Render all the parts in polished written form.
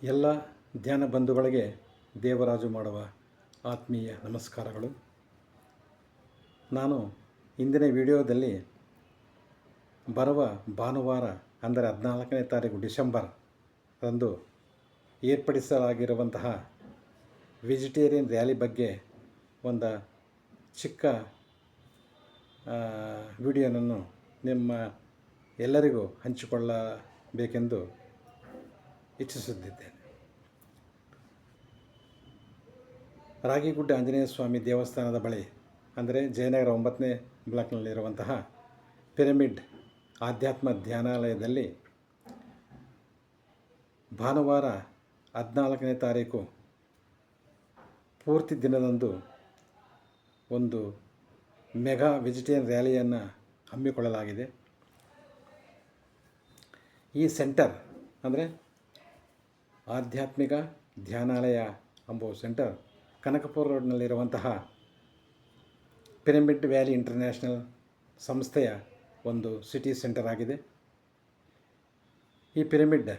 ಎಲ್ಲ ಧ್ಯಾನ ಬಂಧುಗಳಿಗೆ ದೇವರಾಜು ಮಾಡುವ ಆತ್ಮೀಯ ನಮಸ್ಕಾರಗಳು. ನಾನು ಇಂದಿನ ವಿಡಿಯೋದಲ್ಲಿ ಬರುವ ಭಾನುವಾರ ಅಂದರೆ 14ನೇ ತಾರೀಕು ಡಿಸೆಂಬರ್ ರಂದು ಏರ್ಪಡಿಸಲಾಗಿರುವಂತಹ ವೆಜಿಟೇರಿಯನ್ ರ್ಯಾಲಿ ಬಗ್ಗೆ ಒಂದು ಚಿಕ್ಕ ವಿಡಿಯೋನನ್ನು ನಿಮ್ಮ ಎಲ್ಲರಿಗೂ ಹಂಚಿಕೊಳ್ಳಬೇಕೆಂದು ಇಚ್ಛಿಸುತ್ತಿದ್ದೇನೆ. ರಾಗಿಗುಡ್ಡ ಆಂಜನೇಯ ಸ್ವಾಮಿ ದೇವಸ್ಥಾನದ ಬಳಿ ಅಂದರೆ ಜಯನಗರ 9ನೇ ಬ್ಲಾಕ್ನಲ್ಲಿರುವಂತಹ ಪಿರಮಿಡ್ ಆಧ್ಯಾತ್ಮ ಧ್ಯಾನಾಲಯದಲ್ಲಿ ಭಾನುವಾರ 14ನೇ ತಾರೀಕು ಪೂರ್ತಿ ದಿನದಂದು ಒಂದು ಮೆಗಾ ವೆಜಿಟೇರಿಯನ್ ರ್ಯಾಲಿಯನ್ನು ಹಮ್ಮಿಕೊಳ್ಳಲಾಗಿದೆ. ಈ ಸೆಂಟರ್ ಅಂದರೆ ಆಧ್ಯಾತ್ಮಿಕ ಧ್ಯಾನಾಲಯ ಎಂಬ ಸೆಂಟರ್ ಕನಕಪುರ ರೋಡ್ನಲ್ಲಿರುವಂತಹ ಪಿರಮಿಡ್ ವ್ಯಾಲಿ ಇಂಟರ್ನ್ಯಾಷನಲ್ ಸಂಸ್ಥೆಯ ಒಂದು ಸಿಟಿ ಸೆಂಟರ್ ಆಗಿದೆ. ಈ ಪಿರಮಿಡ್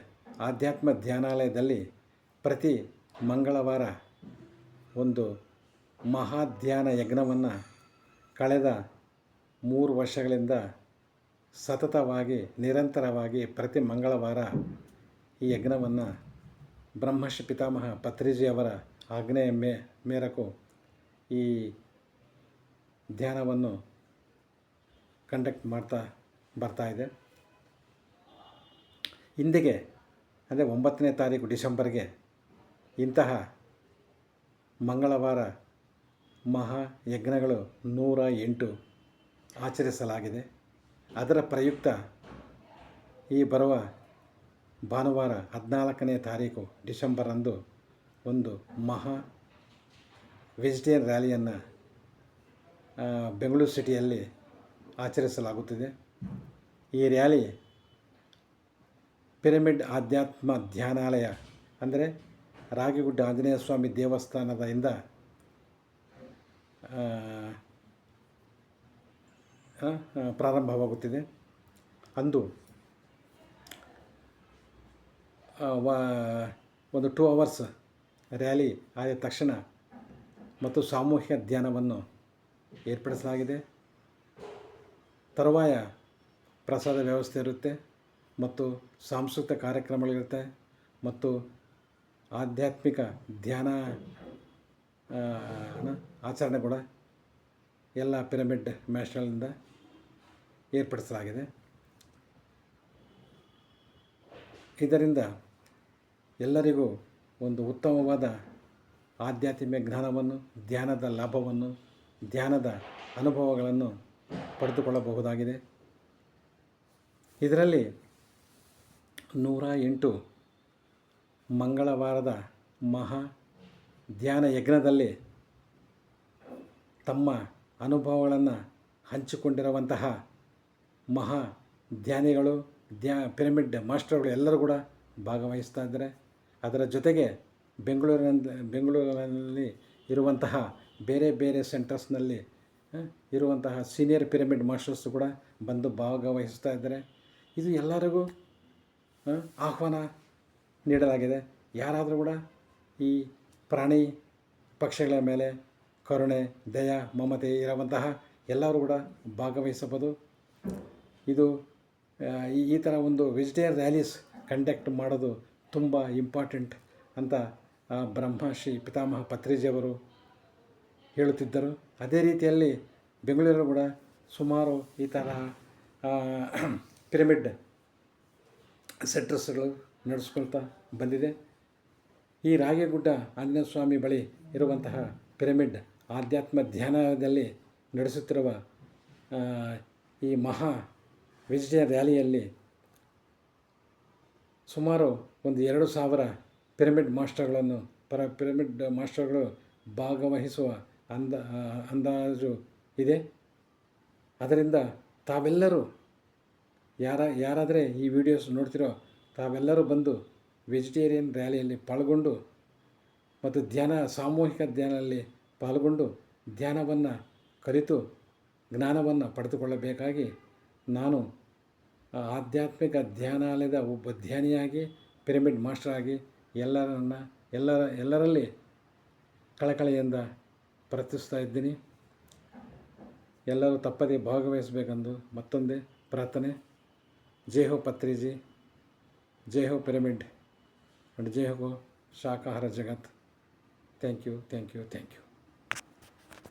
ಆಧ್ಯಾತ್ಮ ಧ್ಯಾನಾಲಯದಲ್ಲಿ ಪ್ರತಿ ಮಂಗಳವಾರ ಒಂದು ಮಹಾಧ್ಯಾನ ಯಜ್ಞವನ್ನು ಕಳೆದ 3 ವರ್ಷಗಳಿಂದ ಸತತವಾಗಿ ನಿರಂತರವಾಗಿ ಪ್ರತಿ ಮಂಗಳವಾರ ಈ ಯಜ್ಞವನ್ನು ಬ್ರಹ್ಮರ್ಷಿ ಪಿತಾಮಹ ಪತ್ರಿಜಿಯವರ ಆಜ್ಞೆಯ ಮೇరకు ಈ ಧ್ಯಾನವನ್ನು ಕಂಡಕ್ಟ್ ಮಾಡ್ತಾ ಬರ್ತಾಯಿದೆ. ಇಂದಿಗೆ ಅಂದರೆ 9ನೇ ತಾರೀಕು ಡಿಸೆಂಬರ್ಗೆ ಇಂತಹ ಮಂಗಳವಾರ ಮಹಾಯಜ್ಞಗಳು 108 ಆಚರಿಸಲಾಗಿದೆ. ಅದರ ಪ್ರಯುಕ್ತ ಈ ಬರುವ ಭಾನುವಾರ 14ನೇ ತಾರೀಕು ಡಿಸೆಂಬರಂದು ಒಂದು ಮಹಾ ವೆಜಿಟೇರಿಯನ್ ರ್ಯಾಲಿಯನ್ನು ಬೆಂಗಳೂರು ಸಿಟಿಯಲ್ಲಿ ಆಚರಿಸಲಾಗುತ್ತಿದೆ. ಈ ರ್ಯಾಲಿ ಪಿರಮಿಡ್ ಆಧ್ಯಾತ್ಮ ಧ್ಯಾನಾಲಯ ಅಂದರೆ ರಾಗಿಗುಡ್ಡ ಆಂಜನೇಯ ಸ್ವಾಮಿ ದೇವಸ್ಥಾನದಿಂದ ಪ್ರಾರಂಭವಾಗುತ್ತಿದೆ. ಅಂದು ಒಂದು 2 hours ರ್ಯಾಲಿ ಆದ ತಕ್ಷಣ ಮತ್ತು ಸಾಮೂಹಿಕ ಧ್ಯಾನವನ್ನು ಏರ್ಪಡಿಸಲಾಗಿದೆ. ತರುವಾಯ ಪ್ರಸಾದ ವ್ಯವಸ್ಥೆ ಇರುತ್ತೆ ಮತ್ತು ಸಾಂಸ್ಕೃತಿಕ ಕಾರ್ಯಕ್ರಮಗಳಿರುತ್ತೆ ಮತ್ತು ಆಧ್ಯಾತ್ಮಿಕ ಧ್ಯಾನ ಆಚರಣೆ ಕೂಡ ಎಲ್ಲ ಪಿರಮಿಡ್ ಮ್ಯಾಸ್ಟರ್ಗಳಿಂದ ಏರ್ಪಡಿಸಲಾಗಿದೆ. ಇದರಿಂದ ಎಲ್ಲರಿಗೂ ಒಂದು ಉತ್ತಮವಾದ ಆಧ್ಯಾತ್ಮಿಕ ಜ್ಞಾನವನ್ನು, ಧ್ಯಾನದ ಲಾಭವನ್ನು, ಧ್ಯಾನದ ಅನುಭವಗಳನ್ನು ಪಡೆದುಕೊಳ್ಳಬಹುದಾಗಿದೆ. ಇದರಲ್ಲಿ 108 ಮಂಗಳವಾರದ ಮಹಾ ಧ್ಯಾನ ಯಜ್ಞದಲ್ಲಿ ತಮ್ಮ ಅನುಭವಗಳನ್ನು ಹಂಚಿಕೊಂಡಿರುವಂತಹ ಮಹಾ ಧ್ಯಾನಿಗಳು, ಪಿರಮಿಡ್ ಮಾಸ್ಟರ್ಗಳು ಎಲ್ಲರೂ ಕೂಡ ಭಾಗವಹಿಸ್ತಾ ಇದ್ದಾರೆ. ಅದರ ಜೊತೆಗೆ ಬೆಂಗಳೂರಿನಲ್ಲಿ ಇರುವಂತಹ ಬೇರೆ ಬೇರೆ ಸೆಂಟರ್ಸ್ನಲ್ಲಿ ಇರುವಂತಹ ಸೀನಿಯರ್ ಪಿರಮಿಡ್ ಮಾಸ್ಟರ್ಸ್ ಕೂಡ ಬಂದು ಭಾಗವಹಿಸ್ತಾ ಇದ್ದಾರೆ. ಇದು ಎಲ್ಲರಿಗೂ ಆಹ್ವಾನ ನೀಡಲಾಗಿದೆ. ಯಾರಾದರೂ ಕೂಡ ಈ ಪ್ರಾಣಿ ಪಕ್ಷಿಗಳ ಮೇಲೆ ಕರುಣೆ, ದಯ, ಮಮತೆ ಇರುವಂತಹ ಎಲ್ಲರೂ ಕೂಡ ಭಾಗವಹಿಸಬಹುದು. ಇದು ಈ ಥರ ಒಂದು ವೆಜಿಟೇರಿಯನ್ ರ್ಯಾಲೀಸ್ ಕಂಡಕ್ಟ್ ಮಾಡೋದು ತುಂಬ ಇಂಪಾರ್ಟೆಂಟ್ ಅಂತ ಬ್ರಹ್ಮರ್ಷಿ ಪಿತಾಮಹ ಪತ್ರಿಜಿಯವರು ಹೇಳುತ್ತಿದ್ದರು. ಅದೇ ರೀತಿಯಲ್ಲಿ ಬೆಂಗಳೂರು ಕೂಡ ಸುಮಾರು ಈ ತರಹ ಪಿರಮಿಡ್ ಸೆಂಟರ್ಸ್ಗಳು ನಡೆಸ್ಕೊಳ್ತಾ ಬಂದಿದೆ. ಈ ರಾಗಿಗುಡ್ಡ ಆಂಜನೇಯ ಸ್ವಾಮಿ ಬಳಿ ಇರುವಂತಹ ಪಿರಮಿಡ್ ಆಧ್ಯಾತ್ಮ ಧ್ಯಾನದಲ್ಲಿ ನಡೆಸುತ್ತಿರುವ ಈ ಮಹಾ ವೆಜಿಟೇರಿಯನ್ ರ್ಯಾಲಿಯಲ್ಲಿ ಸುಮಾರು ಒಂದು 2,000 ಪಿರಮಿಡ್ ಮಾಸ್ಟರ್ಗಳು ಭಾಗವಹಿಸುವ ಅಂದಾಜು ಇದೆ. ಅದರಿಂದ ತಾವೆಲ್ಲರೂ ಯಾರಾದರೆ ಈ ವಿಡಿಯೋಸ್ ನೋಡ್ತಿರೋ ತಾವೆಲ್ಲರೂ ಬಂದು ವೆಜಿಟೇರಿಯನ್ ರ್ಯಾಲಿಯಲ್ಲಿ ಪಾಲ್ಗೊಂಡು ಮತ್ತು ಸಾಮೂಹಿಕ ಧ್ಯಾನದಲ್ಲಿ ಪಾಲ್ಗೊಂಡು ಧ್ಯಾನವನ್ನು ಕಲಿತು ಜ್ಞಾನವನ್ನು ಪಡೆದುಕೊಳ್ಳಬೇಕಾಗಿ ನಾನು ಆಧ್ಯಾತ್ಮಿಕ ಧ್ಯಾನಾಲಯದ ಒಬ್ಬ ಧ್ಯಾನಿಯಾಗಿ ಪಿರಮಿಡ್ ಮಾಸ್ಟರ್ ಆಗಿ ಎಲ್ಲರಲ್ಲಿ ಕಳಕಳಿಯಿಂದ ಪ್ರಾರ್ಥಿಸ್ತಾ ಇದ್ದೀನಿ. ಎಲ್ಲರೂ ತಪ್ಪದೇ ಭಾಗವಹಿಸಬೇಕೆಂದು ಮತ್ತೊಂದೇ ಪ್ರಾರ್ಥನೆ. ಜೈ ಹೋ ಪತ್ರಿಜಿ, ಜೈ ಹೋ ಪಿರಮಿಡ್, ಅಂಡ್ ಜೈ ಹೋ ಶಾಕಾಹಾರ ಜಗತ್. Thank you.